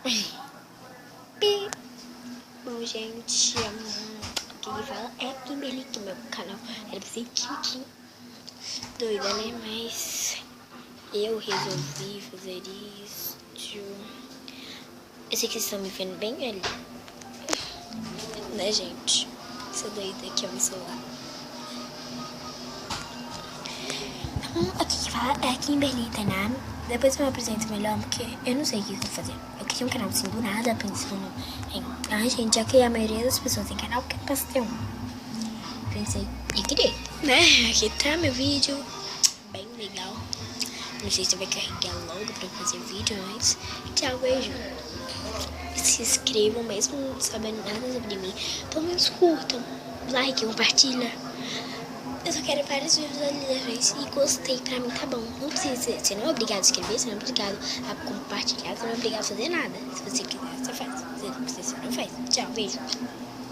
Pi. Bom, gente, quem fala é Kimberly, que é meu canal. Era pra ser Kim. Doida, né? Mas eu resolvi fazer isso. Eu sei que vocês estão me vendo bem ali, né, gente? Essa doida aqui é o meu celular. Então, aqui que fala é a Kimberly, tá, né? Depois eu me apresento melhor, porque eu não sei o que eu vou fazer. Eu criei um canal assim do nada, pensando em... Ai, gente, já que a maioria das pessoas tem canal, porque eu posso ter um. Pensei e criei, né? Aqui tá meu vídeo, bem legal. Não sei se vai carregar logo pra fazer vídeo, mas tchau, beijo. Se inscrevam, mesmo não sabendo nada sobre mim. Pelo menos curtam, like, compartilha. Eu só quero várias visualizações e gostei, pra mim tá bom. Não precisa, você não é obrigado a inscrever, você não é obrigado a compartilhar, você não é obrigado a fazer nada. Se você quiser, você faz. Se você não faz. Tchau, beijo.